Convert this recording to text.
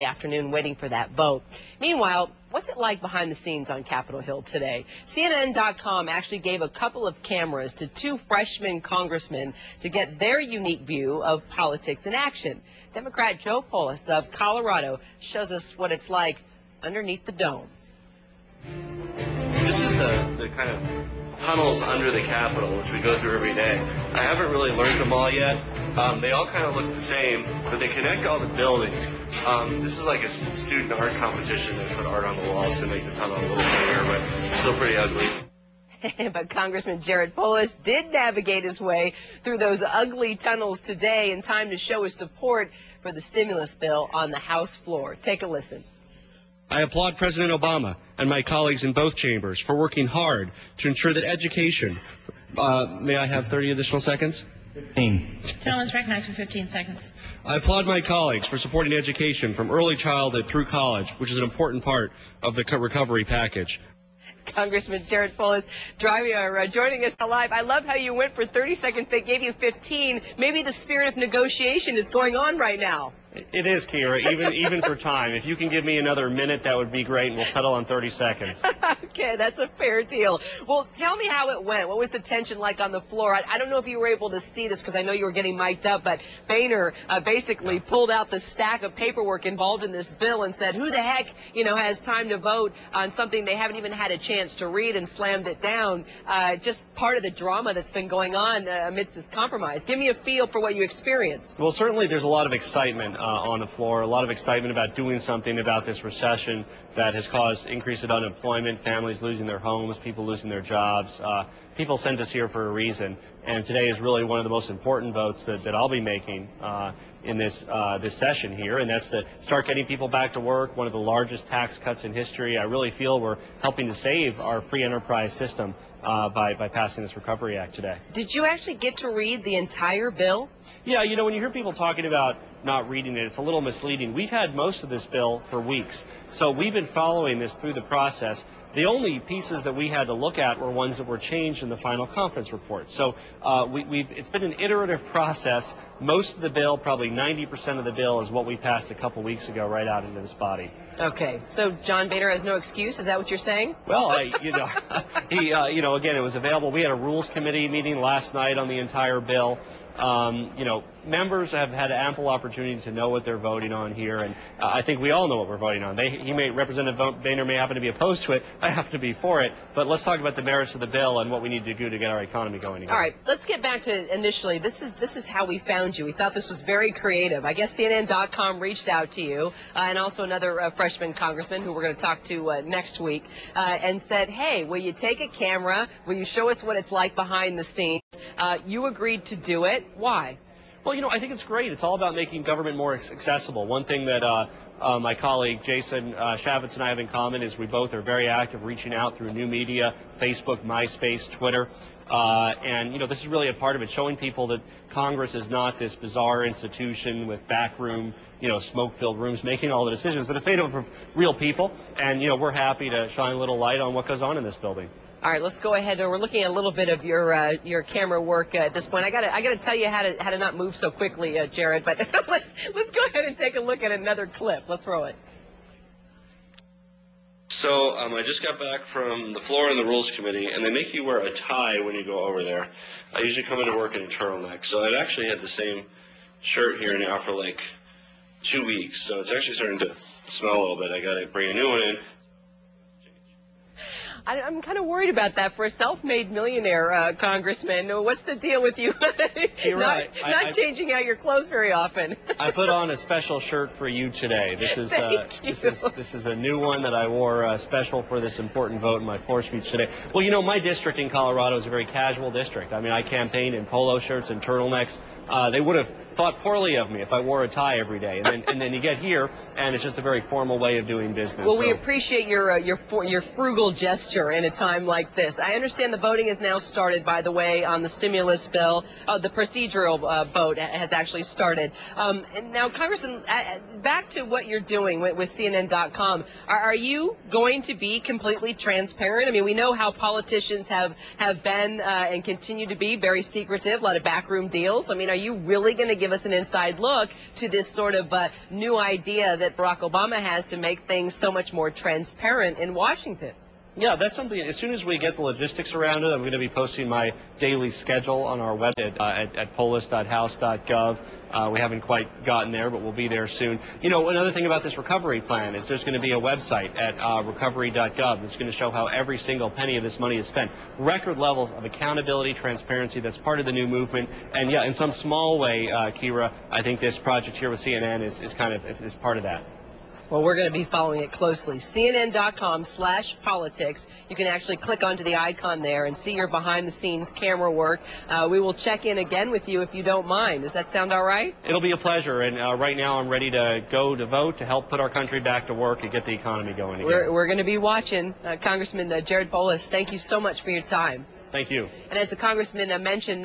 Afternoon waiting for that vote. Meanwhile, what's it like behind the scenes on Capitol Hill today? CNN.com actually gave a couple of cameras to two freshman congressmen to get their unique view of politics in action. Democrat Joe Polis of Colorado shows us what it's like underneath the dome. This is the kind of tunnels under the Capitol, which we go through every day. I haven't really learned them all yet. They all kind of look the same, but they connect all the buildings. This is like a student art competition. They put art on the walls to make the tunnel a little bigger, but still pretty ugly. But Congressman Jared Polis did navigate his way through those ugly tunnels today in time to show his support for the stimulus bill on the House floor. Take a listen. I applaud President Obama and my colleagues in both chambers for working hard to ensure that education, may I have 30 additional seconds? 15. Gentleman's recognized for 15 seconds. I applaud my colleagues for supporting education from early childhood through college, which is an important part of the recovery package. Congressman Jared Polis joining us live. I love how you went for 30 seconds. They gave you 15. Maybe the spirit of negotiation is going on right now. It is, Kira, even for time. If you can give me another minute, that would be great, and we'll settle on 30 seconds. Okay, that's a fair deal. Well, tell me how it went. What was the tension like on the floor? I don't know if you were able to see this because I know you were getting mic'd up, but Boehner basically pulled out the stack of paperwork involved in this bill and said, who the heck, has time to vote on something they haven't even had a chance to read, and slammed it down. Just part of the drama that's been going on amidst this compromise. Give me a feel for what you experienced. Well, certainly there's a lot of excitement on the floor, a lot of excitement about doing something about this recession that has caused increase in unemployment, families losing their homes, people losing their jobs. People sent us here for a reason, and today is really one of the most important votes that I'll be making in this session here, and that's to start getting people back to work, one of the largest tax cuts in history. I really feel we're helping to save our free enterprise system by passing this Recovery Act today. Did you actually get to read the entire bill? Yeah, when you hear people talking about not reading it, it's a little misleading. We've had most of this bill for weeks, so we've been following this through the process. The only pieces that we had to look at were ones that were changed in the final conference report. So it's been an iterative process. Most of the bill, probably 90% of the bill, is what we passed a couple weeks ago right out into this body. Okay, so John Boehner has no excuse. Is that what you're saying? Well, he, again, it was available. We had a Rules Committee meeting last night on the entire bill. Members have had ample opportunity to know what they're voting on here, and I think we all know what we're voting on. Representative Boehner may happen to be opposed to it. I happen to be for it. But let's talk about the merits of the bill and what we need to do to get our economy going again. All right, let's get back to initially. This is how we found you. We thought this was very creative. I guess CNN.com reached out to you, and also another freshman congressman who we're going to talk to next week, and said, hey, will you take a camera? Will you show us what it's like behind the scenes? You agreed to do it. Why? Well, I think it's great. It's all about making government more accessible. One thing that my colleague Jason Shavitz and I have in common is we both are very active reaching out through new media, Facebook, MySpace, Twitter. And this is really a part of it, showing people that Congress is not this bizarre institution with backroom, smoke-filled rooms making all the decisions, but it's made up of real people. And, we're happy to shine a little light on what goes on in this building. All right, let's go ahead. We're looking at a little bit of your camera work at this point. I gotta tell you how to not move so quickly, Jared. But let's go ahead and take a look at another clip. Let's roll it. So I just got back from the floor in the Rules Committee, and they make you wear a tie when you go over there. I usually come into work in a turtleneck, so I've actually had the same shirt here now for like 2 weeks. So it's actually starting to smell a little bit. I got to bring a new one in. I'm kind of worried about that for a self-made millionaire, Congressman. What's the deal with you? You're right. Not changing out your clothes very often. I put on a special shirt for you today. This is a new one that I wore special for this important vote in my floor speech today. Well, my district in Colorado is a very casual district. I mean, I campaigned in polo shirts and turtlenecks. They would have thought poorly of me if I wore a tie every day. And then you get here, and it's just a very formal way of doing business. Well, we appreciate your frugal gesture in a time like this. I understand the voting has now started, by the way, on the stimulus bill. The procedural vote has actually started. And now, Congressman, back to what you're doing with CNN.com. Are you going to be completely transparent? I mean, we know how politicians have been and continue to be very secretive, a lot of backroom deals. I mean, are you really going to give give us an inside look to this sort of new idea that Barack Obama has to make things so much more transparent in Washington. Yeah, that's something, as soon as we get the logistics around it, I'm going to be posting my daily schedule on our website at polis.house.gov. We haven't quite gotten there, but we'll be there soon. You know, another thing about this recovery plan is there's going to be a website at recovery.gov that's going to show how every single penny of this money is spent. Record levels of accountability, transparency, that's part of the new movement. And yeah, in some small way, Kira, I think this project here with CNN is part of that. Well, we're going to be following it closely. CNN.com/politics. You can actually click onto the icon there and see your behind-the-scenes camera work. We will check in again with you if you don't mind. Does that sound all right? It'll be a pleasure. And right now I'm ready to go to vote to help put our country back to work and get the economy going again. We're going to be watching. Congressman Jared Polis, thank you so much for your time. Thank you. And as the Congressman mentioned,